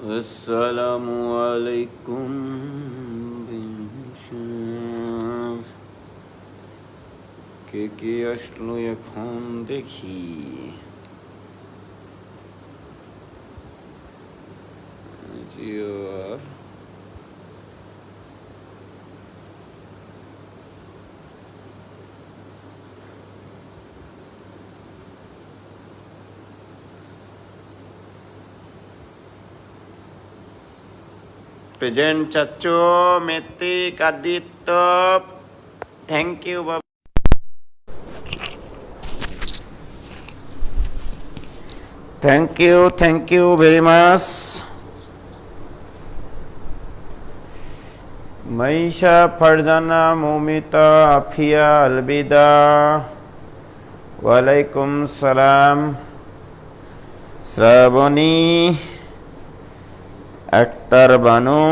আসসালামু আলাইকুম বিনশাফ। কে কে আসলো এখন দেখি। জিওর প্রেজেন্ট চাচ্চু, মেত্তিক, আদিত্য, থ্যাংক ইউ বাবা। Thank you very much. Maisha, Farzana, Moumita, Afia, Albida, ওয়ালাইকুম সালাম। শ্রাবণী, আক্তার বানু,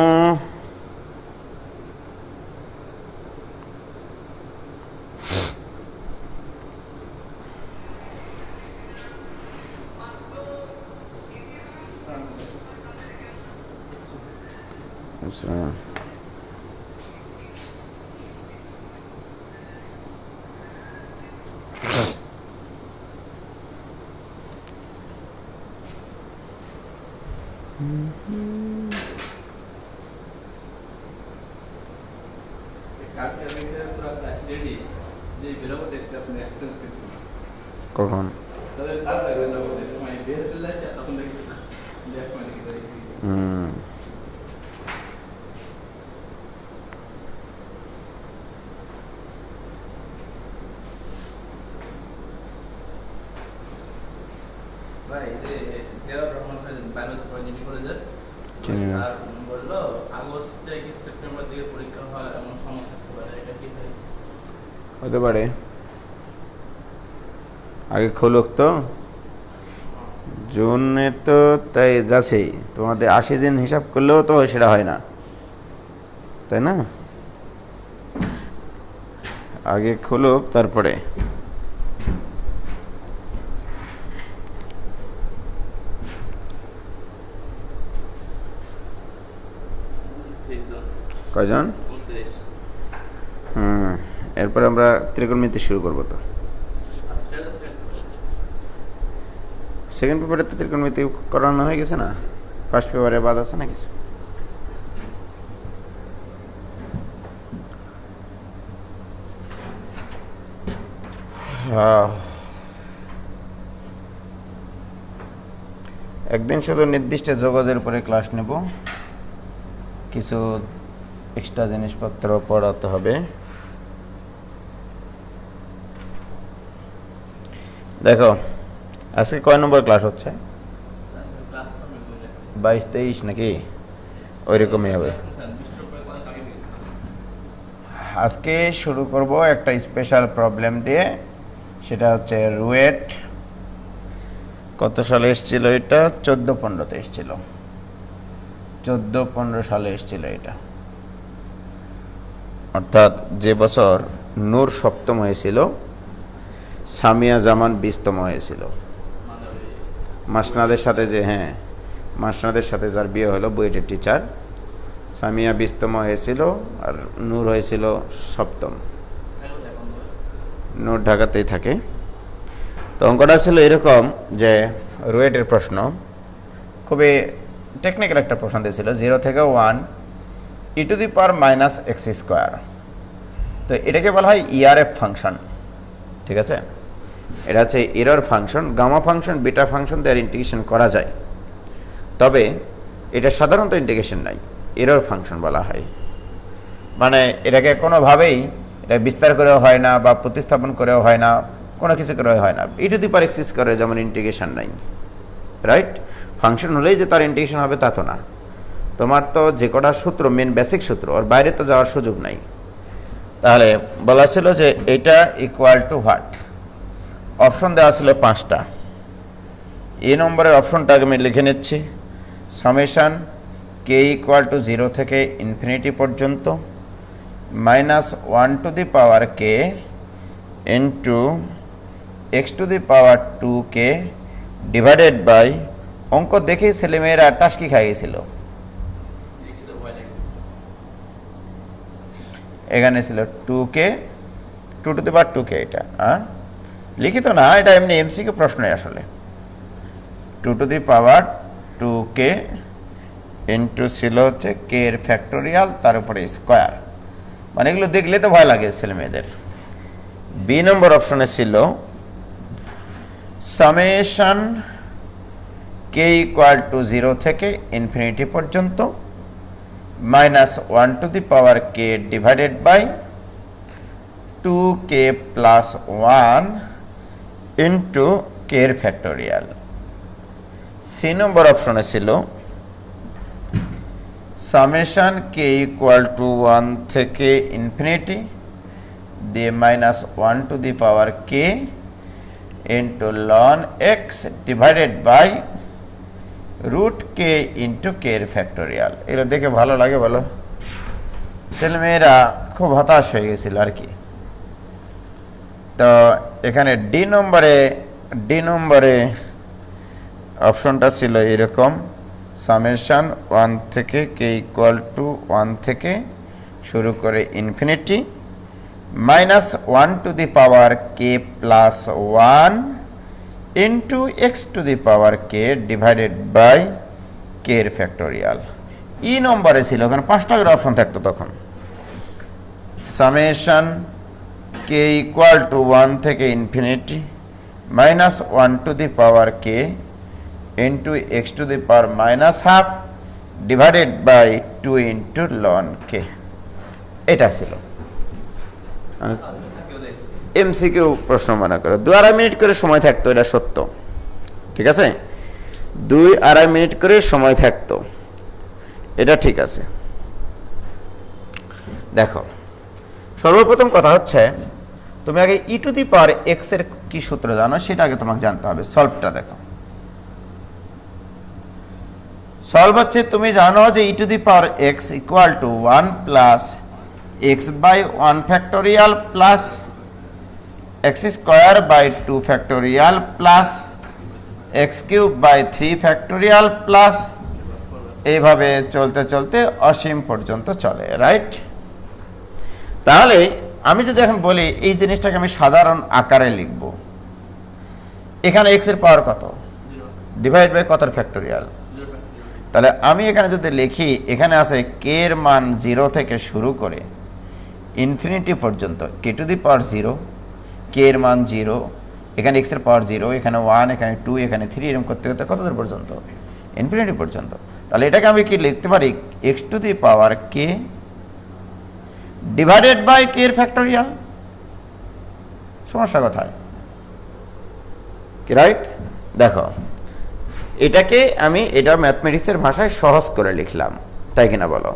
কখন? হতে পারে, আগে খুলুক তো। জুনে তো তাই যাচ্ছেই, তোমাদের 80 দিন হিসাব করলেও তো সেটা হয় না, তাই না? আগে খুলুক তারপরে। কয়জন? এরপরে আমরা ত্রিকোণমিতি শুরু করবো। তো সেকেন্ড পেপারে তো ত্রিকোণমিতি করানো হয়ে গেছে না? ফার্স্ট পেপারে বাদ আছে না কিছু? একদিন শুধু নির্দিষ্ট যোগাযোগের উপরে ক্লাস নেব, কিছু এক্সট্রা জিনিসপত্র পড়াতে হবে। দেখো আজকে কয় নম্বর ক্লাস হচ্ছে? 22-23 নাকি ওই রকমই হবে। আজকে শুরু করব একটা স্পেশাল প্রবলেম দিয়ে, সেটা হচ্ছে রুয়েট। কত সালে এসেছিল এটা? 14-15-তে এসেছিল। 14-15 সালে এসেছিল এটা, অর্থাৎ যে বছর নূর সপ্তম হয়েছিল, সামিয়া জামান 20তম হয়েছিল। মাসনাদের সাথে যে, মাসনাদের সাথে যার বিয়ে হলো, বুয়েটের টিচার, সামিয়া 20তম হয়েছিল আর নূর হয়েছিল সপ্তম। নূর ঢাকাতেই থাকে। তো অঙ্কটা ছিল এরকম যে রুয়েটের প্রশ্ন, খুবই টেকনিক্যাল একটা প্রশ্ন দিয়েছিল। 0 থেকে 1 e⁻⁻x²। তো এটাকে বলা হয় ইআরএফ ফাংশন, ঠিক আছে? এটা হচ্ছে error function. Gamma function, beta function দিয়ে ইন্টিগ্রেশন করা যায়, তবে এটা সাধারণত ইন্টিগ্রেশন নাই, এরর ফাংশন বলা হয়। মানে এটাকে কোনোভাবেই এটা বিস্তার করেও হয় না বা প্রতিস্থাপন করেও হয় না, কোনো কিছু করেও হয় না। e⁻x² যেমন ইন্টিগ্রেশন নাই, রাইট? ফাংশন হলেই যে তার ইন্টিগ্রেশন হবে তা তো না। তোমার তো যে কটা সূত্র, মেন বেসিক সূত্র, ওর বাইরে তো যাওয়ার সুযোগ নাই। তাহলে বলা ছিল যে এটা ইকুয়াল টু হোয়াট? অপশন দেওয়া ছিল 5টা। এ নম্বরের অপশনটা আমি লিখে নিচ্ছি। সামেশান কে ইকুয়াল টু 0 থেকে ইনফিনিটি পর্যন্ত -1 k into x⁻2k divided by অঙ্ক দেখে ছেলেমেয়েরা টাস্কি খাই গেছিল। এখানে ছিল 2k 2 two the power 2k, এটা লিখিত না, এটা এমনি এমসিকিউ প্রশ্নই আসলে। 2 two the power 2k into ছিল হচ্ছে k এর ফ্যাক্টোরিয়াল, তার উপরে স্কোয়ার। মানে এগুলো দেখলে তো ভয় লাগে ছেলে মেয়েদের। বি নম্বর অপশনে ছিল সামেশন k ইকুয়াল টু 0 থেকে ইনফিনিটি পর্যন্ত minus 1 to the power k divided by 2k plus 1 into k এর ফ্যাক্টোরিয়াল। সি নম্বর অপশনে ছিল সামেশন k ইকুয়াল টু 1 থেকে ইনফিনিটি দিয়ে minus 1 to the power k into ln x divided by root k into k এর factorial. এগুলো দেখে ভালো লাগে বলো? ছেলেমেয়েরা খুব হতাশ হয়ে গেছিল আর কি। তো এখানে ডি নম্বরে অপশনটা ছিল এরকম, সামেশন 1 থেকে k ইকুয়াল টু 1 থেকে শুরু করে infinity minus 1 to the power k plus 1 into x to the power k divided by k এর ফ্যাক্টোরিয়াল। ই নম্বরে ছিল, ওখানে 5টা করে অপশন থাকতো তখন, সামেশন k ইকুয়াল টু 1 থেকে infinity minus 1 to the power k into x to the power minus half divided by 2 into ln k। এটা ছিল এমসিকিউ প্রশ্ন মনে করো। 2-2.5 মিনিট করে সময় থাকতো, এটা সত্য, ঠিক আছে? 2-2.5 মিনিট করে সময় থাকতো, এটা ঠিক আছে। দেখো, সর্বপ্রথম কথা হচ্ছে তুমি আগে ই টু দি পাওয়ার এক্স এর কি সূত্র জানো সেটা আগে তোমাকে জানতে হবে। সলভটা দেখো, সলভ হচ্ছে তুমি জানো যে e to the power x equal to 1 plus x by 1 factorial plus x square by 2 factorial plus x cube by 3 factorial plus এইভাবে চলতে চলতে অসীম পর্যন্ত চলে, রাইট? তাহলে আমি যদি এখন বলি এই জিনিসটাকে আমি সাধারণ আকারে লিখব, এখানে এক্স এর পাওয়ার কত ডিভাইড বাই কত ফ্যাক্টোরিয়াল, তাহলে আমি এখানে যদি লিখি এখানে আছে কে এর মান 0 থেকে শুরু করে ইনফিনিটি পর্যন্ত কে টু দি পাওয়ার 0, কে এর মান 0, এখানে এক্স এর পাওয়ার 0, এখানে 1, এখানে 2, এখানে 3, এরকম করতে করতে কত দূর পর্যন্ত? ইনফিনিটি পর্যন্ত। তাহলে এটাকে আমি কি লিখতে পারি? X to the power k divided by k এর ফ্যাক্টোরিয়াল। সমস্যা কোথায়? কি রাইট? দেখো, এটাকে আমি এটা ম্যাথমেটিক্সের ভাষায় সহজ করে লিখলাম, তাই কিনা বলো?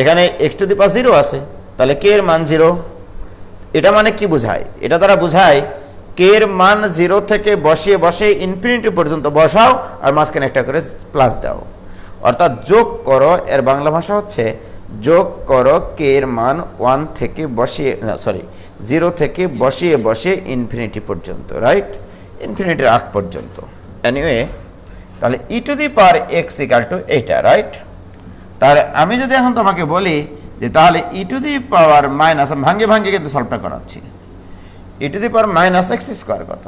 এখানে এক্স টু দি পাওয়ার 0 আছে, তাহলে কে এর মান 0। এটা মানে কি বোঝায়? এটা দ্বারা বোঝায় কে এর মান 0 থেকে বসিয়ে বসিয়ে ইনফিনিটি পর্যন্ত বসাও আর মাঝখানে একটা করে প্লাস দাও, অর্থাৎ যোগ করো। এর বাংলা ভাষা হচ্ছে যোগ করো কে এর মান 1 থেকে বসিয়ে 0 থেকে বসিয়ে বসিয়ে ইনফিনিটি পর্যন্ত, রাইট? ইনফিনিটির আগ পর্যন্ত। এনিওয়ে, তাহলে e to the power x equal to এইটা, রাইট? তাহলে আমি যদি এখন তোমাকে বলি যে তাহলে e to the power minus, ভাঙ্গে ভাঙ্গে কিন্তু সলভটা করাচ্ছি, e to the power minus x square কত,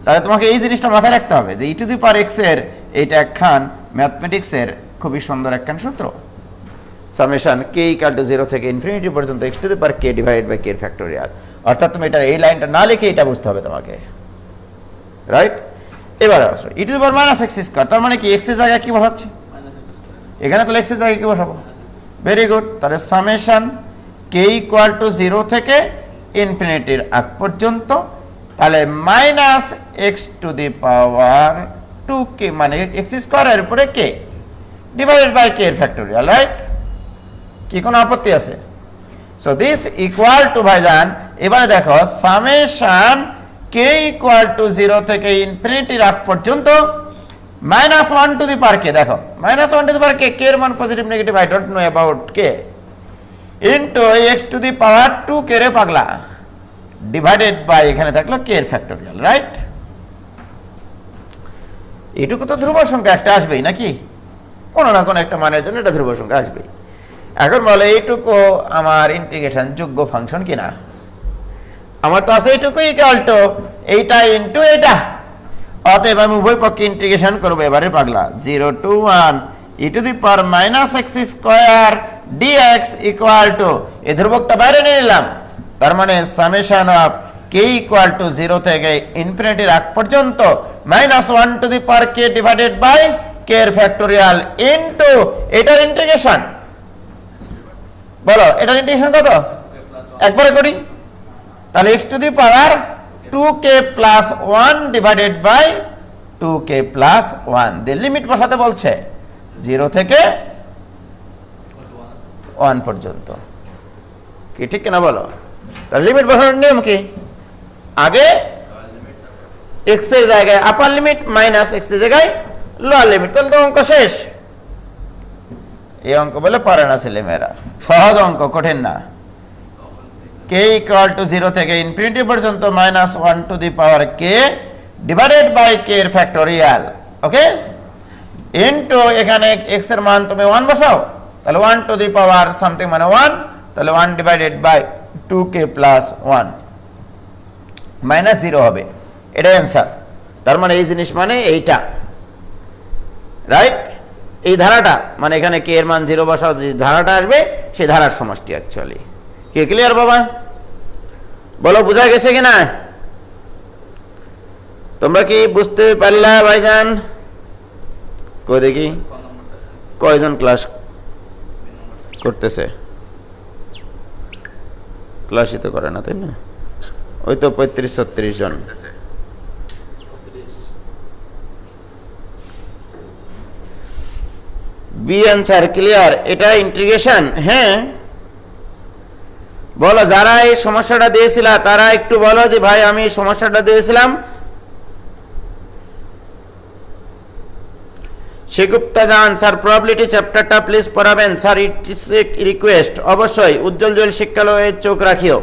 তাহলে তোমাকে এই জিনিসটা মাথায় রাখতে হবে যে e to the power x এর এইটা একখান ম্যাথমেটিক্সের খুবই সুন্দর একখান সূত্র, সামেশন কে ইকাল টু 0 থেকে ইনফিনিটি পর্যন্ত x to the power k divided by k এর ফ্যাক্টোরিয়াল। অর্থাৎ তুমি এটা এই লাইনটা না লিখে এটা বুঝতে হবে তোমাকে, রাইট? এবার আসো e to the power minus x square, তার মানে কি এক্স এর জায়গায় কি বসাচ্ছি? এখানে তাহলে এক্স এর জায়গায় কি বসাবো? Very good. তাহলে সামেশন কে ইকুয়াল টু 0 থেকে ইনফিনিটির আগ পর্যন্ত, তাহলে minus x to the power 2k মানে এক্স স্কোয়ারের উপরে কে ডিভাইডেড বাই কে এর ফ্যাক্টোরিয়াল, রাইট? কি কোনো আপত্তি আছে? সো দিস ইকুয়াল টু ভাইজান, এবারে দেখো সামেশন কে ইকুয়াল টু 0 থেকে ইনফিনিটির আগ পর্যন্ত মাইনাস 1 টু দি পাওয়ার কে, দেখো minus 1 to the power K, k এর মান positive negative I don't know about k, into x to the power 2 k রে পাগলা ডিভাইডেড বাই এখানে থাকলো কে এর ফ্যাক্টোরিয়াল, রাইট? এটুকু তো ধ্রুব সংখ্যা একটা আসবেই নাকি, কোনো না কোনো একটা মানের জন্য এটা ধ্রুব সংখ্যা আসবেই। এখন বলে এইটুকু আমার ইন্টিগ্রেশন যোগ্য ফাংশন কিনা। আমার তো আছে এইটুকু ইকুয়াল টু এইটা ইন্টু এইটা, অতএব আমি উভয় পক্ষে ইন্টিগ্রেশন করবো। এবারে পাগলা 0 to 1 e to the power minus x square dx equal to এই ধ্রুবকটা বাইরে নিয়ে নিলাম, তার মানে summation of k equal to 0 থেকে ইনফিনিটি রাখ পর্যন্ত minus 1 to the power k divided by k এর ফ্যাক্টোরিয়াল ইনটু এটার ইন্টিগ্রেশন। বলো এটার ইন্টিগ্রেশন কত? একবারে করি, তাহলে x to the power 2k plus 1 divided by 2k plus 1 দিয়ে লিমিট বসাতে বলছে 0 থেকে 1 পর্যন্ত। কি ঠিক কিনা বলো? তাহলে লিমিট বসানোর নিয়ম কি? আগে x এর জায়গায় আপার লিমিট মাইনাস x এর জায়গায় লোয়ার লিমিট, তাহলে তো অঙ্ক শেষ। এই অঙ্ক বলে পারে না ছেলেমেয়েরা, সহজ অঙ্ক, কঠিন না। k ইকুয়াল টু 0 থেকে ইনফিনিটি পর্যন্ত minus 1 to the power k divided by k এর ফ্যাক্টোরিয়াল, ওকে, ইনটু এখানে x এর মান তুমি 1 বসাও, তাহলে 1 টু দি পাওয়ার সামথিং মানে 1, তাহলে 1 divided by 2k plus 1 minus 0 হবে, এটাই অ্যান্সার। তার মানে এই জিনিস মানে এইটা, রাইট? এই ধারাটা মানে এখানে k এর মান 0 বসাও, যে ধারাটা আসবে সেই ধারার সমষ্টি অ্যাকচুয়ালি। কি ক্লিয়ার বাবা? বলো বোঝা গেছে কিনা? তোমরা কি বুঝতে পারলা ভাইজান? কই দেখি কয়জন ক্লাস করতেছে? ক্লাসই তো করে না, তাই না? ওই তো 35-36 জন। B answer clear. এটা ইন্টিগ্রেশন। হ্যাঁ বলো, যারা এই সমস্যাটা দিয়েছিল তারা একটু বলো যে ভাই আমি সমস্যাটা দিয়েছিলাম। সেগুপ্তা জান স্যার প্রবাবিলিটি চ্যাপ্টারটা প্লিজ পড়াবেন sir, it is a request. অবশ্যই উজ্জ্বল জল শিক্ষালয়ে চোখ রাখিও।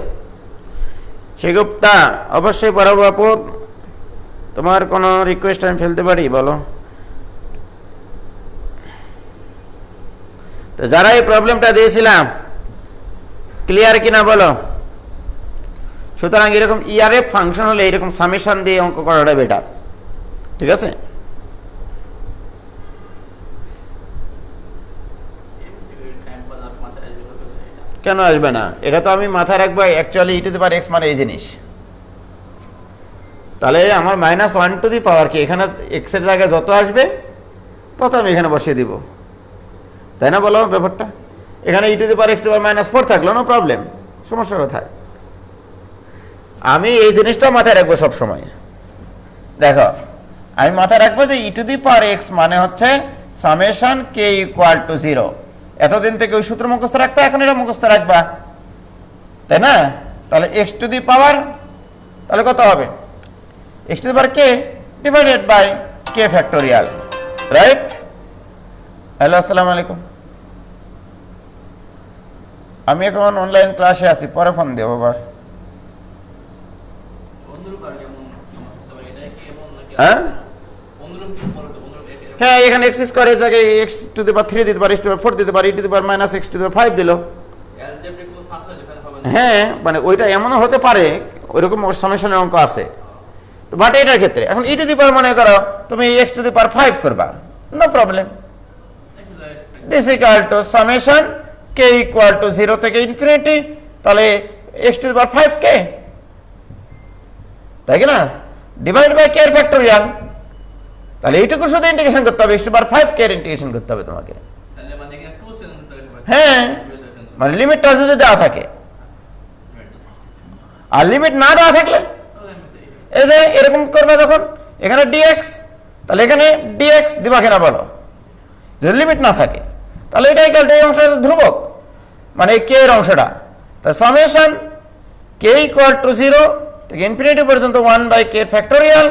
সেগুপ্তা অবশ্যই পড়াবো আপু, তোমার কোনো রিকোয়েস্ট আমি ফেলতে পারি? বলো। তো যারা এই প্রবলেমটা দিয়েছিলাম ক্লিয়ার কিনা বলো। সুতরাং এরকম ইআরএফ ফাংশন হলে এরকম সামেশন দিয়ে অঙ্ক করাটা বেটার, ঠিক আছে? কেন আসবে না? এটা তো আমি মাথায় রাখবো actually E to the power x মানে এই জিনিস, তাহলে আমার মাইনাস 1 টু দি পাওয়ার কি এখানে এক্স এর জায়গায় যত আসবে তত আমি এখানে বসিয়ে দিব, তাই না? বলো ব্যাপারটা। এখানে e to the power x to power minus 4 থাকলো, নো প্রবলেম, সমস্যা কোথায়? আমি এই জিনিসটা মাথায় রাখবো সব সময়। দেখো আমি মাথায় রাখবো যে e to the power x মানে হচ্ছে সামেশন কে ইকুয়াল টু 0। এতদিন থেকে ওই সূত্র মুখস্থ রাখতে, এখন এটা মুখস্থ রাখবা, তাই না? তাহলে এক্স টু দি পাওয়ার তাহলে কত হবে? X to the power k divided by k factorial, right? Hello আসসালামু আলাইকুম। আমি এখন অনলাইন ক্লাসে আছি, পরে ফোন দেবো আবার। হ্যাঁ হ্যাঁ, এখানে এক্স স্কোয়ারের জায়গায় এক্স টু দি পাওয়ার 3 দিতে পারে, এক্স টু দি পাওয়ার 4 দিতে পারে, e to the power minus x to the power 5 দিল। হ্যাঁ মানে ওইটা এমনও হতে পারে, ওইরকম সামেশনের অঙ্ক আছে তো, বাট এটার ক্ষেত্রে এখন ই টু দি পাওয়ার মনে করো তুমি এক্স টু দি পাওয়ার 5 করবা, no problem. This equal to summation k equal to 0 থেকে ইনফিনিটি, তাহলে এক্স টু দি পাওয়ার 5 কে, তাই কি না, ডিভাইড বাই কে এর ফ্যাক্টোরিয়াল। তাহলে এইটুকু শুধু ইন্টিগ্রেশন করতে হবে, এক্স টু দি পাওয়ার 5 কে এর ইন্টিগ্রেশন করতে হবে তোমাকে। হ্যাঁ মানে লিমিটটা যদি দেওয়া থাকে, আর লিমিট না দেওয়া থাকলে এই যে এরকম করবে যখন এখানে ডিএক্স, তাহলে এখানে ডিএক্স দিবা কিনা বলো। যদি লিমিট না থাকে তাহলে এটা ইকুয়াল টু এই অংশটা ধ্রুবক, মানে কে এর অংশটা, তাই সামেশন কে ইকুয়াল টু 0 থেকে ইনফিনিটি পর্যন্ত 1 বাই কে ফ্যাক্টোরিয়াল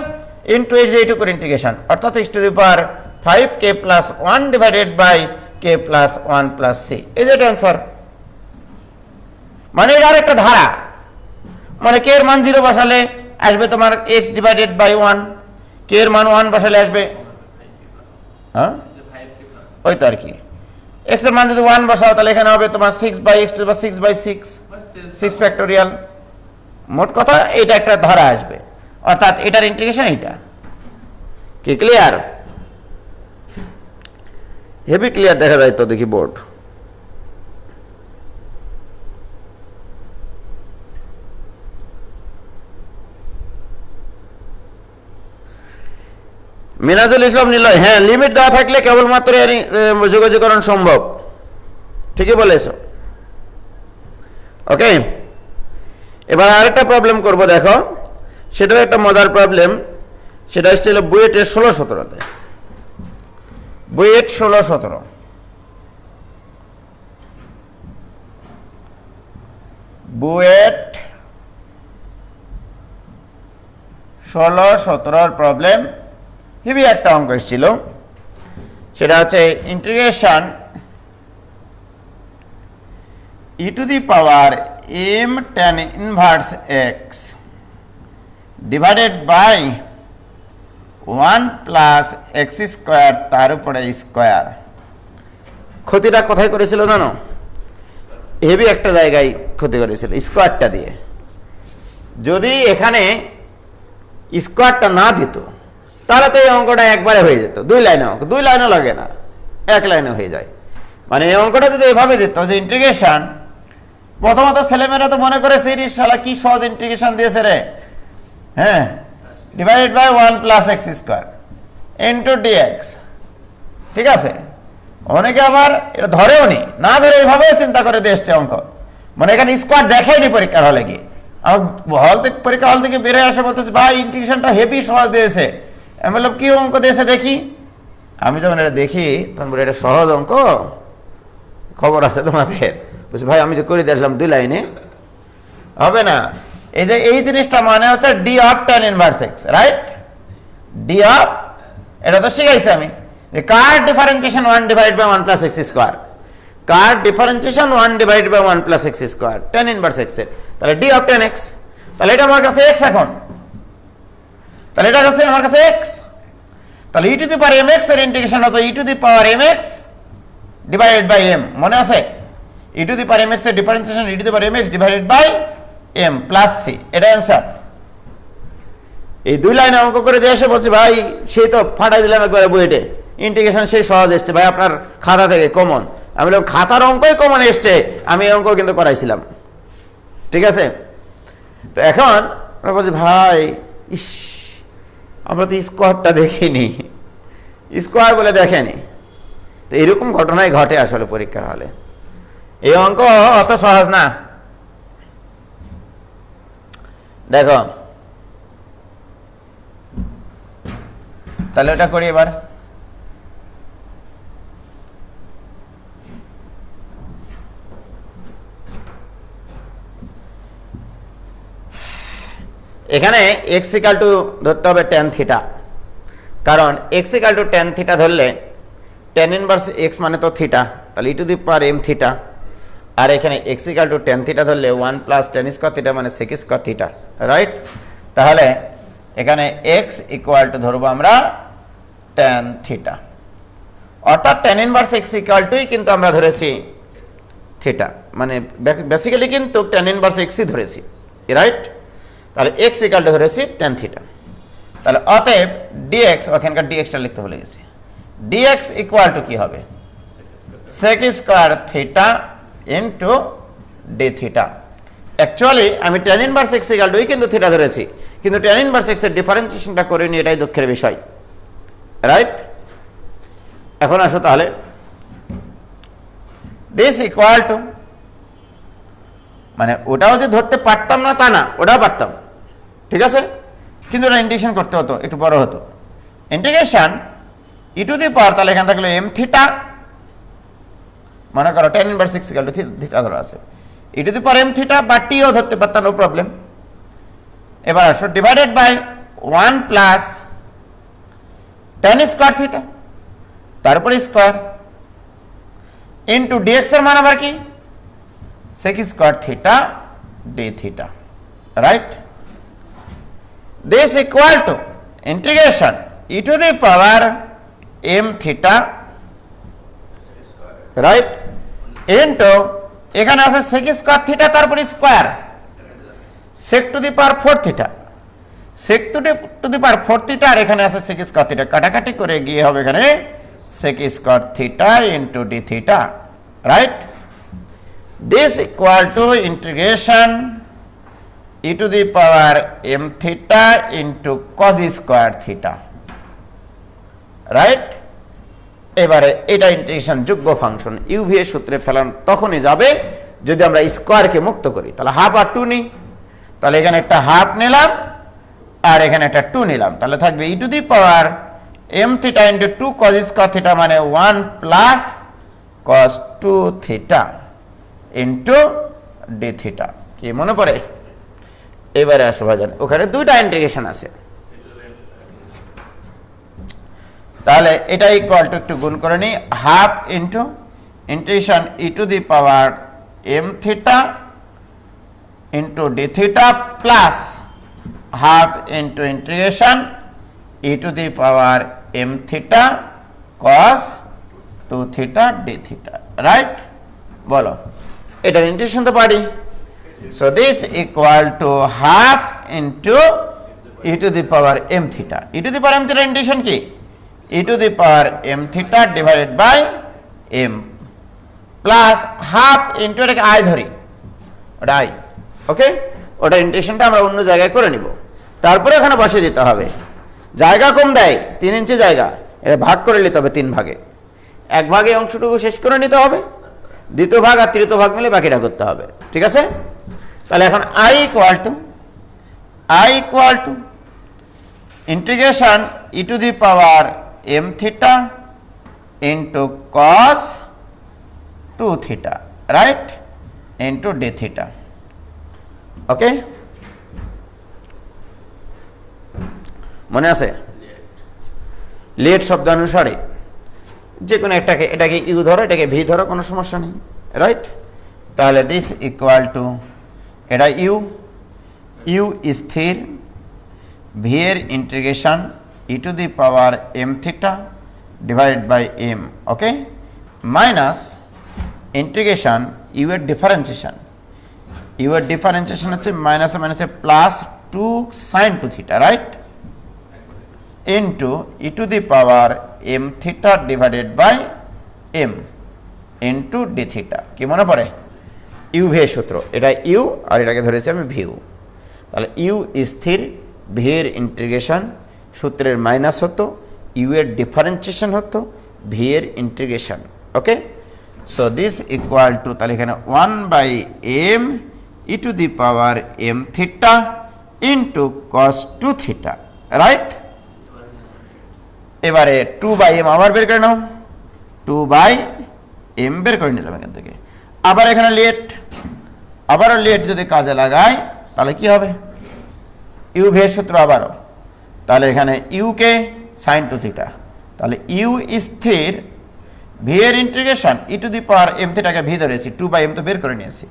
ইনটু এই যে এইটুকুর ইন্টিগ্রেশন, অর্থাৎ x to the power 5k plus 1 divided by k plus 1 plus C, এই যে এটা অ্যান্সার। মানে এটা আরেকটা ধারা, মানে কে এর মান 0 বসালে আসবে তোমার x ডিভাইডেড বাই 1, কে এর মান 1 বসালে আসবে হ্যাঁ ওই তো আর কি x এর মান যদি 1 বসাও তাহলে এখানে হবে তোমার 6/x⁻6 ফ্যাক্টোরিয়াল। মোট কথা এটা একটা ধরা আসবে, অর্থাৎ এটার ইন্টিগ্রেশন এইটা। কি ক্লিয়ার? হেভি ক্লিয়ার দেখা যায় তো, দেখি বোর্ড। মিনাজুল ইসলাম নিলয়, হ্যাঁ লিমিট দেওয়া থাকলে কেবলমাত্র যোগাযোগকরণ সম্ভব, ঠিকই বলেছ। ওকে, এবার আরেকটা প্রবলেম করব, দেখো সেটাও একটা মজার প্রবলেম। সেটা হচ্ছিল বুয়েটের 16-17তে, বুয়েট 16-17। বুয়েট 16-17 প্রবলেম হেভি একটা অঙ্ক এসেছিল। সেটা হচ্ছে integration e⁻m tan inverse x divided by 1 + x² তার উপরে স্কোয়ার। ক্ষতিটা কোথায় করেছিল জানো? হেভি একটা জায়গায় ক্ষতি করেছিল, স্কোয়ারটা দিয়ে। যদি এখানে স্কোয়ারটা না দিত তাহলে তো এই অঙ্কটা একবারে হয়ে যেত। 2 লাইনে অঙ্ক, 2 লাইনও লাগে না, 1 লাইনে হয়ে যায়। মানে এই অঙ্কটা যদি এভাবে দিত যে ইন্টিগ্রেশন, প্রথমত ছেলেমেয়েরা তো মনে করে সিরিজ শালা কি সহজ ইন্টিগ্রেশন দিয়েছে রে, হ্যাঁ, divided by 1 + x² into dx। ঠিক আছে, অনেকে আবার এটা ধরেও নি, না ধরে এইভাবে চিন্তা করে দিয়ে এসছে অঙ্ক। মানে এখানে স্কোয়ার দেখেনি পরীক্ষার হলে গিয়ে। আমার পরীক্ষা হল থেকে বেরিয়ে আসে বলতেছে ভাই ইন্টিগ্রেশনটা হেভি সহজ দিয়েছে। আমি বললাম কি অঙ্ক দিয়েছে দেখি। আমি যখন এটা দেখি তখন বলি এটা সহজ অঙ্ক, খবর আছে তোমাদের। বলছি ভাই আমি যে করে দিয়ে আসলাম 2 লাইনে, হবে না। এই যে এই জিনিসটা মানে হচ্ছে d of tan inverse x, right? d of, এটা তো শিখাইছি আমি, যে কার ডিফারেন্সিয়েশন 1/1 + x², কার differentiation 1/1 + x², tan inverse x এর, তাহলে d অফ tan x। তাহলে এটা আমার কাছে x, এখন তাহলে এটা কাছে আমার কাছে x, তাহলে e⁻mx এর ইন্টিগ্রেশন হতো e⁻mx ডিভাইডেড বাই m, মনে আছে? e⁻mx এর differentiation e⁻mx divided by m plus c, এটা অ্যান্সার। এই 2 লাইনে অঙ্ক করে দিয়ে এসে বলছি ভাই সেই তো ফাটাই দিলাম একবারে বুয়েটে, ইন্টিগ্রেশন সেই সহজ এসছে ভাই আপনার খাতা থেকে কমন। আমি বললাম খাতার অঙ্কই কমন এসছে, আমি এই অঙ্ক কিন্তু করাইছিলাম, ঠিক আছে? তো এখন আমরা বলছি ভাই ইস আমরা তো স্কোয়ারটা দেখিনি, স্কোয়ার বলে দেখেনি। তো এরকম ঘটনাই ঘটে আসলে পরীক্ষার হলে। এই অঙ্ক অত সহজ না। দেখো তাহলে ওটা করি এবার। এখানে x = ধরতে হবে tan θ, কারণ x = tan θ ধরলে tan ইনভার্স x মানে তো থিটা, তাহলে e⁻m θ। আর এখানে x = tan θ ধরলে 1 + tan² θ মানে sec² θ, রাইট? তাহলে এখানে x = ধরবো আমরা tan θ, অর্থাৎ tan ইনভার্স x = কিন্তু আমরা ধরেছি θ, মানে বেসিক্যালি কিন্তু tan ইনভার্স x ই ধরেছি, রাইট? তাহলে x = ধরেছি tan θ। তাহলে অতএব dx, ওখানকার dxটা লিখতে ভুলে গেছি, dx = কি হবে? sec² θ into dθ। অ্যাকচুয়ালি আমি tan ইনভার্স x = কিন্তু θ ধরেছি, কিন্তু tan ইনভার্স x এর ডিফারেন্সিয়েশনটা করে নি, এটাই দুঃখের বিষয়, রাইট? এখন আসো তাহলে দিস ইকুয়াল টু, মানে ওটাও যে ধরতে পারতাম না তা না, ওটাও পারতাম, ঠিক আছে, কিন্তু ওটা ইন্টিগ্রেশন করতে হতো, একটু বড় হতো। ইন্টিগ্রেশন e⁻, তাহলে এখানে থাকলো m θ, মনে করো tan ইনভার্স x = θ ধরা আছে, e⁻m θ বা tও ধরতে পারতাম, নো প্রবলেম। এবার আসো ডিভাইডেড বাই 1 + tan² θ তারপরে স্কোয়ার ইন্টু dx এর মান আবার কি sec² θ dθ, right? This equal to integration e⁻m m theta, right, into এখানে আছে সেক স্কোয়ার থিটা, তারপরে square sec to the power 4 theta, sec to the power 4 theta, আর এখানে আছে সেক স্কোয়ার থিটা, কাটাকাটি করে গিয়ে হবে এখানে sec square theta into d theta, right. This equal to integration e to the power m theta into cos square theta, right. এবারে এটা ইন্টিগ্রেশন যোগ্য ফাংশন, ইউভি এর সূত্রে ফেলান তখনই যাবে যদি আমরা স্কোয়ারকে মুক্ত করি। তাহলে হাফ আর 2 নিই, তাহলে এখানে একটা হাফ নিলাম আর এখানে একটা 2 নিলাম, তাহলে থাকবে e to the power m theta into 2 cos square theta, মানে 1 plus cos 2 theta into d theta. কি মনে পড়ে? এবারে আসো ভাইজান, ওখানে দুইটা ইন্টিগ্রেশন আছে, তাহলে এটা ইকুয়াল টু, একটু গুণ করে নিই, half into integration e to the power m theta into d theta plus half into integration e to the power m theta cos 2 theta d theta, right. বলো এটার ইন্টিগ্রেশন তো পারি। So this equal to half into e to the power m theta, e to the power m theta integration কি, e to the power m theta divided by m plus half into, এটাকে I ধরি, ওটা I, ওকে। ওটা ইন্টিগ্রেশনটা আমরা অন্য জায়গায় করে নিব, তারপরে ওখানে বসিয়ে দিতে হবে। জায়গা কম দেয়, 3 ইঞ্চি জায়গা, এটা ভাগ করে নিতে হবে 3 ভাগে, 1 ভাগে অংশটুকু শেষ করে নিতে হবে, দ্বিতীয় ভাগ আর তৃতীয় ভাগ মিলে বাকিটা করতে হবে, ঠিক আছে। তাহলে এখন I equal to integration e to the power m theta into cos 2 theta, right, into d theta, okay. মনে আছে? লেট শব্দ অনুসারে যে কোনো একটাকে, এটাকে ইউ ধরো, এটাকে ভি ধরো, কোনো সমস্যা নেই, রাইট। তাহলে দিস ইকুয়াল টু, এটা ইউ স্থির, ভি এর integration e to the power m theta divided by m, okay, minus integration u এর ডিফারেন্সিয়েশন হচ্ছে মাইনাসে মাইনাসে plus 2 sine 2 theta, right, into e to the power m theta divided by m into d theta. কি মনে পড়ে? U V এর সূত্র, এটা ইউ আর এটাকে ধরেছি আমি ভিউ। তাহলে ইউ স্থির, ভি এর ইন্টিগ্রেশন সূত্রের মাইনাস হতো, ইউ এর ডিফারেন্সিয়েশন হতো, ভি এর integration, okay. So this equal to, তাহলে এখানে 1 by m e to the power m theta into cos 2 theta, right. এবারে 2 বাই এম আবার বের করে নাও, 2 বাই এম বের করে নিলাম এখান থেকে। আবার এখানে আবারও লেট যদি কাজে লাগাই তাহলে কি হবে? ইউ ভি এর সূত্র আবারও, তাহলে এখানে ইউ কে সাইন 2 থিটা, তাহলে ইউ স্থির, ভি এর integration e to the power m থিটাকে ভি ধরেছি, 2 বাই এম তো বের করে নিয়েছি,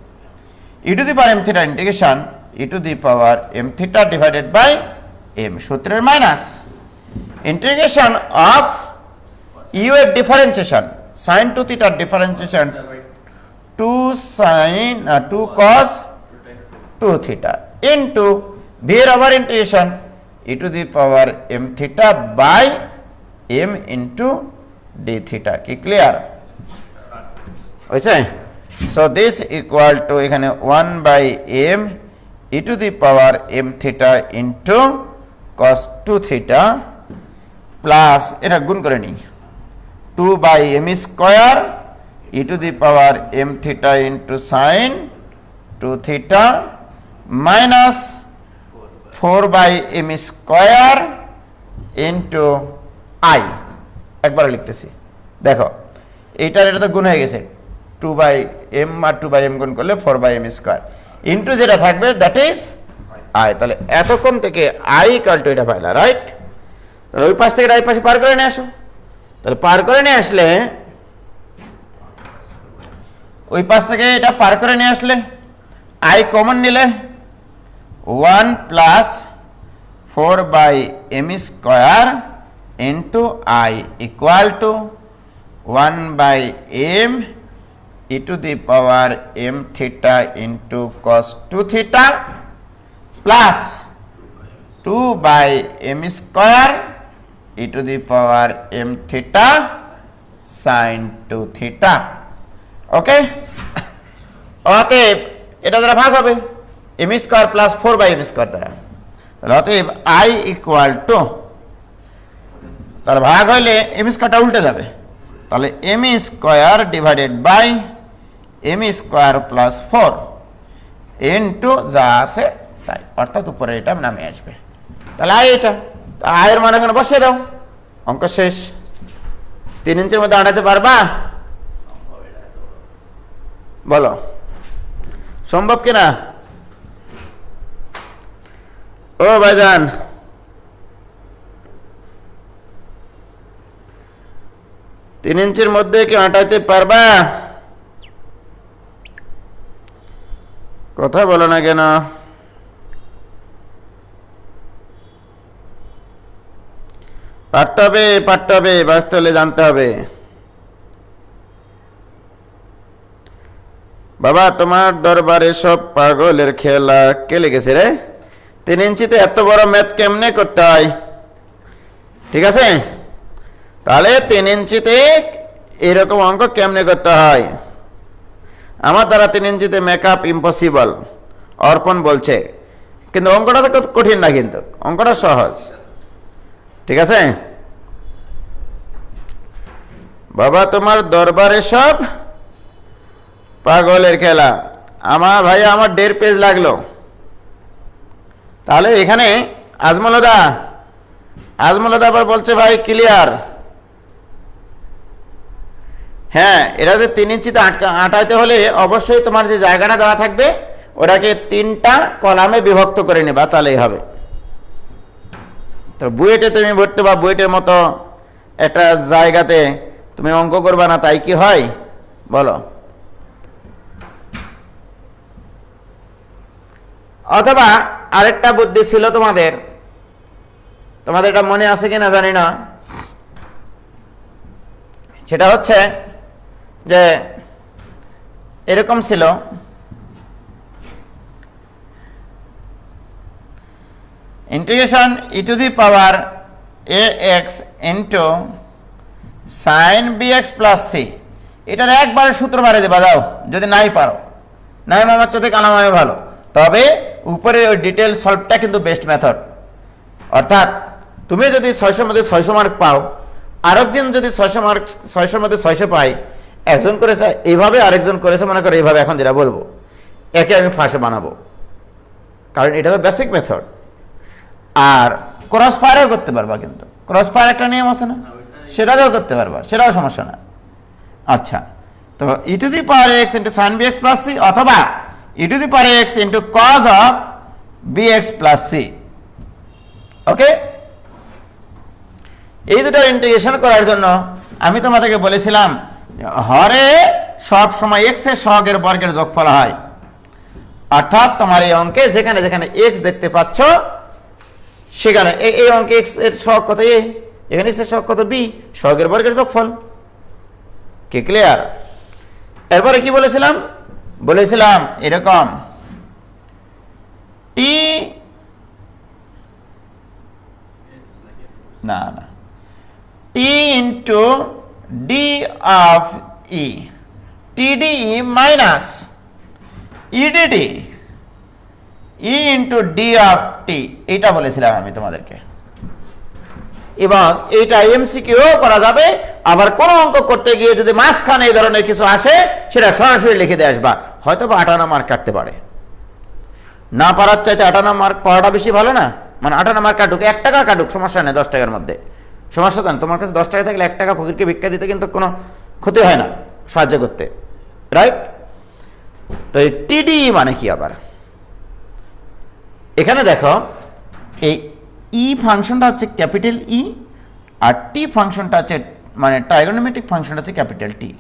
e to the power m theta integration e to the power m theta divided by m, সূত্রের মাইনাস ইন্টিগ্রেশন অফ ইউ এর ডিফারেন্সিয়েশন সাইন 2 থিটার differentiation 2 cos 2 theta into v এর আবার integration e to the power m theta by m into d theta. কি clear হয়েছে? So this equal to, এখানে 1 by m e to the power m theta into cos 2 theta plus, এটা গুণ করে নিই, 2 by m square e to the power m theta into sine 2 theta minus 4 by m square into I. একবার লিখতেছি, দেখো এইটার এটা তো গুণ হয়ে গেছে, 2 বাই এম আর 2 বাই এম গুণ করলে 4 বাই এম স্কোয়ার ইন্টু যেটা থাকবে দ্যাট ইজ আই। তাহলে এতক্ষণ থেকে আই ইকুয়াল টু এটা পাইলা, রাইট। তাহলে ওই পাশ থেকে এই পাশে পার করে নিয়ে আসো, তাহলে পার করে নিয়ে আসলে, ওই পাশ থেকে এটা পার করে নিয়ে আসলে আই কমন নিলে 1 plus 4 by m square into I equal to 1 by m e to the power m theta into cos 2 theta plus 2 by m square e to the power m theta sin 2 theta. ওকে, অতএব এটা দ্বারা ভাগ হবে m square plus 4 by m square দ্বারা। তাহলে অতএব I equal to, তার ভাগ হইলে m স্কয়ারটা উল্টে যাবে, তাহলে m square divided by m square plus 4 into যা আছে তাই, অর্থাৎ উপরে এটা নামে আসবে। তাহলে I এটা, I এর মান এখানে বসিয়ে দাও, অঙ্ক শেষ। 3 ইঞ্চির মধ্যে আটাতে পারবা? বলো সম্ভব কিনা? ও ভাইজান, 3 ইঞ্চির মধ্যে কি আটাইতে পারবা? কথা বলো না কেন? পারতে হবে, বাঁচতে হলে জানতে হবে। বাবা তোমার দরবারে সব পাগলের খেলা, কে লিখেছে রে? 3 ইঞ্চিতে এত বড় ম্যাথ কেমনে করতে হয়? ঠিক আছে, তাহলে 3 ইঞ্চিতে এরকম অঙ্ক কেমনে করতে হয়? আমার দ্বারা 3 ইঞ্চিতে মেকআপ ইম্পসিবল, অর্পণ বলছে। কিন্তু অঙ্কটা তো কঠিন না, কিন্তু অঙ্কটা সহজ। ঠিক আছে, বাবা তোমার দরবারে সব পাগলের খেলা। আমার ভাই আমার 1.5 পেজ লাগলো। তাহলে এখানে আজমলদা আবার বলছে ভাই ক্লিয়ার। হ্যাঁ, এটাতে 3 ইঞ্চিতে আটাইতে হলে অবশ্যই তোমার যে জায়গাটা দেওয়া থাকবে ওটাকে 3টা কলামে বিভক্ত করে নেবা, তাহলেই হবে। তো বুয়েটে তুমি ভর্তি বা বুয়েটের মতো একটা জায়গাতে তুমি অঙ্ক করবা না, তাই কি হয় বলো? অথবা আরেকটা বুদ্ধি ছিল তোমাদের এটা মনে আছে কিনা জানি না, সেটা হচ্ছে যে এরকম ছিল, integration e to the power a x into sine b x plus C. এটার একবারে সূত্র মারে দেবা, যাও যদি নাই পারো, নাই মামার চাতে কানামায় ভালো, তবে উপরে ওই ডিটেল সলভটা কিন্তু বেস্ট মেথড। অর্থাৎ তুমি যদি 600 মধ্যে 600 মার্ক পাও, আরেকজন যদি 600 মধ্যে 600 পাই, একজন করেছে এইভাবে, আরেকজন করেছে মনে করো এইভাবে, এখন যেটা বলবো একে আমি ফাঁসে বানাবো, কারণ এটা তো বেসিক মেথড। আর ক্রস ফায়ারও করতে পারবা, কিন্তু ক্রস ফায়ার একটা নিয়ম আছে না, সেটাও করতে পারবা, সেটাও সমস্যা না। আচ্ছা, তো e to the power x into sine b x plus c, অথবা e to the power x into cos of b x plus c. Okay, এই দুটো ইন্টিগ্রেশন করার জন্য আমি তোমাদেরকে বলেছিলাম হরে সব সময় এক্স এর সহগের বর্গের যোগফল হয়। অর্থাৎ তোমার এই অঙ্কে যেখানে যেখানে এক্স দেখতে পাচ্ছ, সেখানে এই অঙ্কে এক্স এর সহগ কত এ, এখানে এক্স এর সহগ কত বি, সহগের বর্গের যোগফল। কি ক্লিয়ার? এরপরে কি বলেছিলাম এরকম টি না t into d of e, t d e minus e d d e into d of t, এইটা বলেছিলাম আমি তোমাদেরকে। এবং এইটা এমসিকিউ করা যাবে। আবার কোন অঙ্ক করতে গিয়ে যদি মাঝখানে এই ধরনের কিছু আসে, সেটা সরাসরি লিখে দিয়ে আসবা, হয়তো বা 58 মার্ক কাটতে পারে। না পারার চাইতে 58 মার্ক পাওয়াটা বেশি ভালো না? মানে 58 মার্ক কাটুক, 1 টাকা কাটুক, সমস্যা নেই, 10 টাকার মধ্যে সমস্যা নেই। তোমার কাছে 10 টাকা থাকলে 1 টাকা ফকিরকে ভিক্ষা দিতে কিন্তু কোনো ক্ষতি হয় না, সাহায্য করতে, রাইট? তো এই টিডি মানে কি? আবার এখানে দেখো, এই ই ফাংশনটা হচ্ছে ক্যাপিটাল ই, আর টি ফাংশনটা হচ্ছে, মানে ট্রাইগোনোমেট্রিক ফাংশনটা হচ্ছে ক্যাপিটাল টি।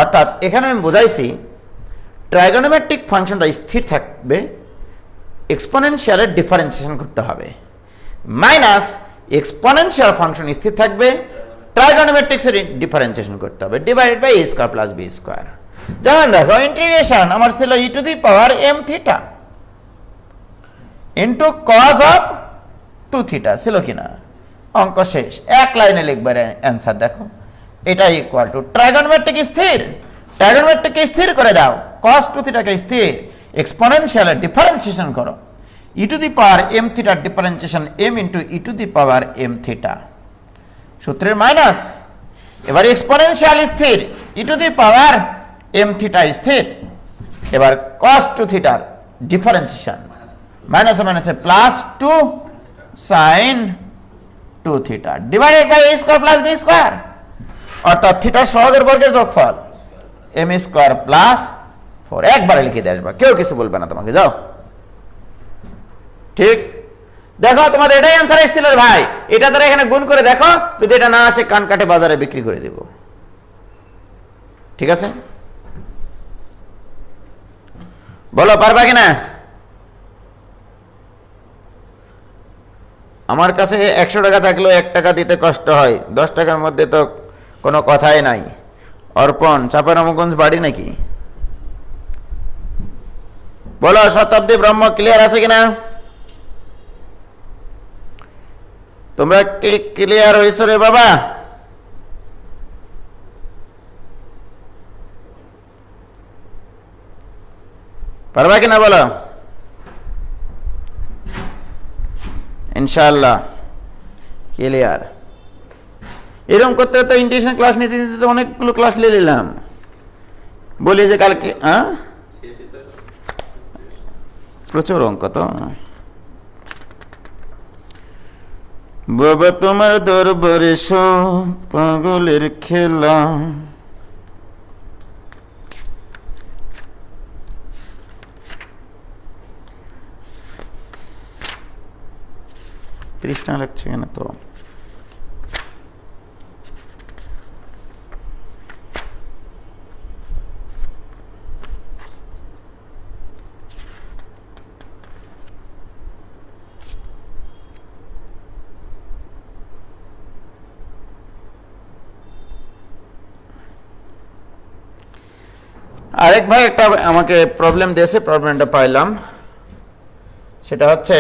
অর্থাৎ এখানে আমি বোঝাইছি ট্রাইগোনোমেট্রিক ফাংশনটা স্থির থাকবে, এক্সপোনেনশিয়ালের ডিফারেন্সিয়েশন করতে হবে, মাইনাস এক্সপোনেনশিয়াল ফাংশন স্থির থাকবে, ট্রাইগোনোমেট্রিক্সের ডিফারেন্সিয়েশন করতে হবে, divided by a square plus b square. যেমন দেখো ইন্টিগ্রেশন আমার ছিল e to the power m theta into cos of 2 theta, ছিল কিনা? অঙ্ক শেষ, এক লাইনে লিখবে অ্যান্সার। দেখো এটা ইকুয়াল টু ট্রাইগোনোমেট্রিক স্থির, ট্রাইগোনোমেট্রিককে স্থির করে দাও, cos 2 থিটাকে স্থির, এক্সপোনেনশিয়ালের ডিফারেন্সিয়েশন করো, e to the power m থিটার ডিফারেন্সিয়েশন m ইন্টু e to the power m theta, সূত্রের মাইনাস। এবার এক্সপোনেনশিয়াল স্থির, e to the power m theta স্থির, এবার cos 2 থিটার ডিফারেন্সিয়েশন মাইনাসে মাইনাসে plus 2 sin 2 theta divided by a square plus b square, অর্থাৎ থিটার সহগের বর্গের যোগফল m স্কয়ার প্লাস 4। একবারে লিখে দিয়ে আসবা, কেউ কিছু বলবে না তোমাকে, যাও। ঠিক, দেখো তোমাদের এটাই অ্যান্সার এসেছিল ভাই, এটা দ্বারা এখানে গুণ করে দেখো, যদি এটা না আসে কান কাটে বাজারে বিক্রি করে দেব। ঠিক আছে, বলো পারবা কিনা? আমার কাছে 100 টাকা থাকলেও 1 টাকা দিতে কষ্ট হয়, 10 টাকার মধ্যে তো কোনো কথাই নাই। অর্পণ, চাঁপারামগঞ্জ বাড়ি নাকি? বলো শতাব্দী ব্রহ্ম ক্লিয়ার আছে কিনা? তোমরা ক্লিয়ার হয়েছো রে বাবা? পারবা কিনা বলো? ইনশাআল্লাহ ক্লিয়ার। এরকম করতে করতে ইন্টিগ্রেশন ক্লাস নিতে নিতে অনেকগুলো ক্লাস নিয়ে নিলাম। বলি যে কালকে প্রচুর অঙ্ক তো বাবা, তোমার দরবারে সব পাগলের খেলা। তৃষ্ণা লাগছে কেন তো? আরেক ভাই একটা আমাকে প্রবলেম দিয়েছে, প্রবলেমটা পাইলাম। সেটা হচ্ছে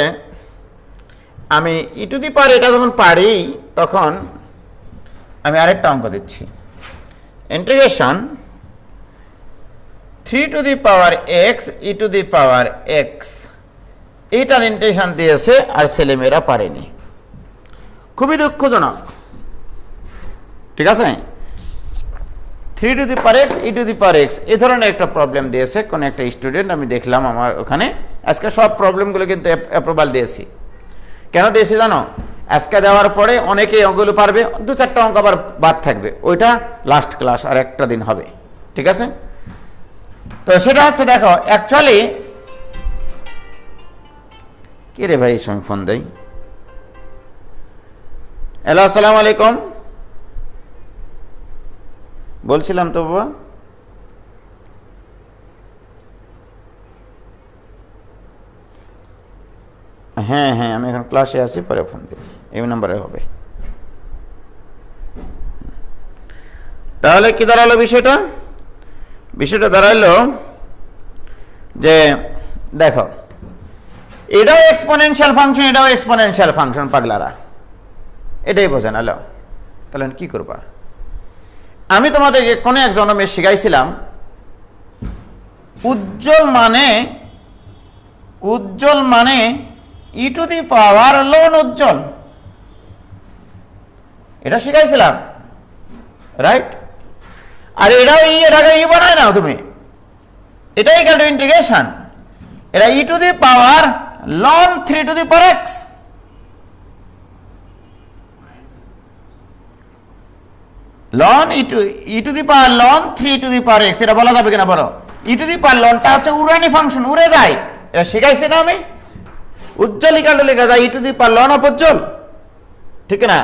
আমি ই টু দি পাওয়ার এটা যখন পারি তখন আমি আরেকটা অঙ্ক দিচ্ছি, integration 3 to the power x e to the power x, এইটার ইন্টিগ্রেশন দিয়েছে আর ছেলেমেয়েরা পারেনি, খুবই দুঃখজনক। ঠিক আছে, 3 to the power x e to the power x এই ধরনের একটা প্রবলেম দিয়েছে কোন একটা স্টুডেন্ট, আমি দেখলাম আমার ওখানে। আজকে সব প্রবলেমগুলো কিন্তু অ্যাপ্রুভাল দিয়েছি। কেন দিয়েছি জানো? আজকে দেওয়ার পরে অনেকে অঙ্কগুলো পারবে, 2-4টা অঙ্ক আবার বাদ থাকবে, ওইটা লাস্ট ক্লাস আর একটা দিন হবে। ঠিক আছে, তো সেটা হচ্ছে দেখো অ্যাকচুয়ালি কি রে ভাই, সঙ্গে ফোন দেই। হ্যালো, আসসালামু আলাইকুম। বলছিলাম তো বাবা, হ্যাঁ হ্যাঁ আমি এখন ক্লাসে আছি, পরে ফোন দিই, এই নাম্বারে হবে। তাহলে কি দাঁড়ালো বিষয়টা? বিষয়টা দাঁড়ালো যে দেখো এটাও এক্সপোনেনশিয়াল ফাংশন, এটাও এক্সপোনেনশিয়াল ফাংশন, পাগলারা এটাই বোঝেন। হ্যালো, তাহলে কি করবা? আমি তোমাদেরকে কোনো এক জন্মে শিখাইছিলাম উজ্জ্বল মানে ই টু দি পাওয়ার লন উজ্জ্বল, এটা শিখাইছিলাম, রাইট? আর এটাও এটাকে ই বানায় না তুমি, এটাই ইকুয়াল টু ইন্টিগ্রেশন, এটা e to the power ln 3 to the power x. Ln e to the power ln 3 to the power x, এটা বলা যাবে কিনা বলো? ই টু দি পাওয়ার লনটা হচ্ছে উড়ানি ফাংশন, উড়ে যায়, এটা শিখাইছি না আমি। উজ্জ্বল ইকুয়াল টু লেখা যায় e to the power ln of Ujjwal, ঠিক না?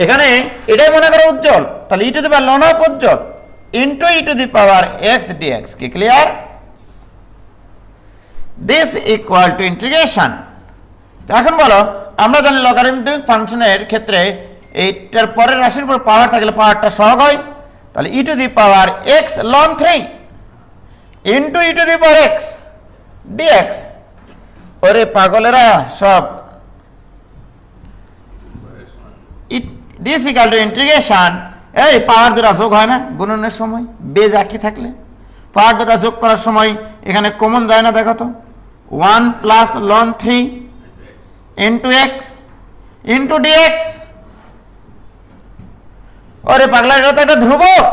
এখানে এটাই মনে করো উজ্জ্বল, তাহলে e to the power ln of Ujjwal into e to the power x dx. কি clear? This equal to integration. তো এখন বলো আমরা জানি লগারিদমিক ফাংশনের ক্ষেত্রে এইটার পরের রাশির উপর পাওয়ার থাকলে পাওয়ারটা সহগ হয়, তাহলে e to the power x ln 3 into e to the power x dx. ওরে পাগলেরা সব, দিস ইকাল টু ইন্টিগ্রেশন, এই পাওয়ার দুটা যোগ হয় না গুণনের সময়, বেজ একই থাকলে পাওয়ার দুটা যোগ করার সময় এখানে কমন যায় না, দেখো তো 1 plus ln 3 into x into dx. ওরে পাগলা, এটা তো একটা ধ্রুবক,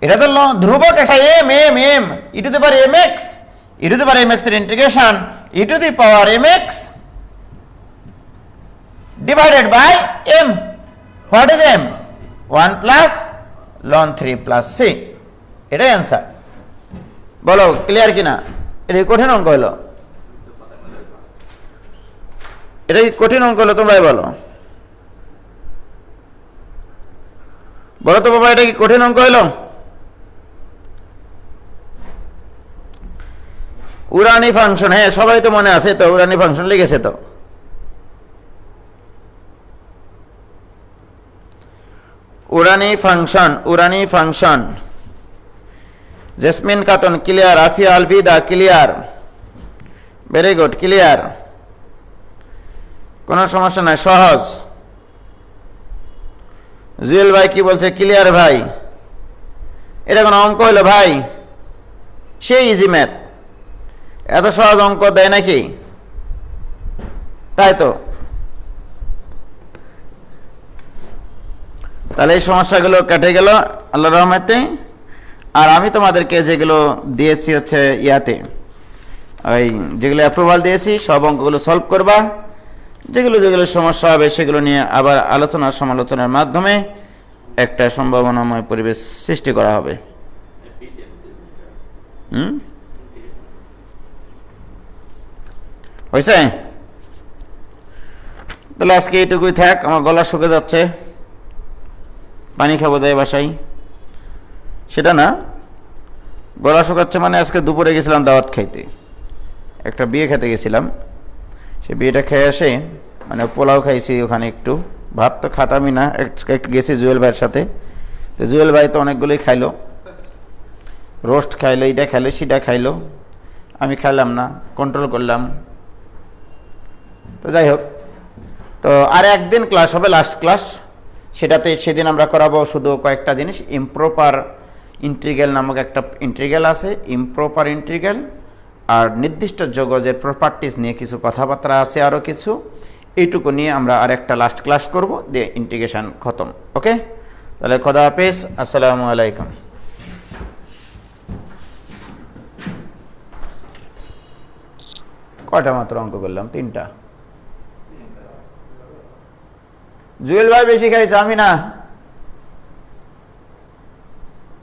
এটা তো ধ্রুবক, একটা m m m e to the power m x, e to the power m x এর integration e to the power m x divided by m. What is m? 1 plus ln 3 plus c. এটাই answer. বলো clear কিনা? এটা কঠিন অঙ্ক হলো, এটা কি কঠিন অঙ্ক হলো? তোমরাই বলো, বলো তো বাবা, এটা কি কঠিন অঙ্ক হলো? উরানি ফাংশন, হ্যাঁ সবাই তো মনে আছে তো, উরানি ফাংশন লিখেছে তো। উরানি function Jesmin Khatun clear, Afia Alvida clear, very good clear, কোনো সমস্যা নাই, সহজ। জুয়েল ভাই কি বলছে? ক্লিয়ার ভাই, এটা কোনো অঙ্ক হইলো ভাই? সেই ইজি ম্যাথ, এত সহজ অঙ্ক দেয় নাকি? তাই তো। তাহলে এই সমস্যাগুলো কেটে গেল আল্লাহর রহমতে। আর আমি তোমাদেরকে যেগুলো দিয়েছি হচ্ছে ইয়াতে, ওই যেগুলো অ্যাপ্রুভাল দিয়েছি সব অঙ্কগুলো সলভ করবা, যেগুলো যেগুলো সমস্যা হবে সেগুলো নিয়ে আবার আলোচনা সমালোচনার মাধ্যমে একটা সম্ভাবনাময় পরিবেশ সৃষ্টি করা হবে। হয়েছে? তাহলে আজকে এইটুকুই থাক, আমার গলা শুকে যাচ্ছে, পানি খাবো যাই বাসায়। সেটা না, গলা শুকাচ্ছে মানে আজকে দুপুরে গেছিলাম দাওয়াত খাইতে, একটা বিয়ে খেতে গেছিলাম, সে বিয়েটা খেয়ে আসে মানে পোলাও খাইছি ওখানে, একটু ভাত তো খাতামই না, একটু গেছি জুয়েল ভাইয়ের সাথে, তো জুয়েল ভাই তো অনেকগুলোই খাইলো, রোস্ট খাইলো, এইটা খাইলো সেটা খাইলো, আমি খাইলাম না, কন্ট্রোল করলাম। তো যাই হোক, তো আর একদিন ক্লাস হবে, লাস্ট ক্লাস, সেটাতে সেদিন আমরা করাবো শুধু কয়েকটা জিনিস। ইমপ্রপার ইন্টিগ্রাল নামক একটা ইন্টিগ্রাল আছে, ইমপ্রপার ইন্টিগ্রাল, আর নির্দিষ্ট যোগজের প্রপার্টিজ নিয়ে কিছু কথাবার্তা আছে, আরও কিছু, এইটুকু নিয়ে আমরা আর একটা লাস্ট ক্লাস করব, দিয়ে ইন্টিগ্রেশন খতম। ওকে, তাহলে খোদা হাফেজ, আসসালামু আলাইকুম। কয়টা মাত্র অঙ্ক করলাম? 3টা। জুয়েল ভাই বেশি খাইছে, আমি না।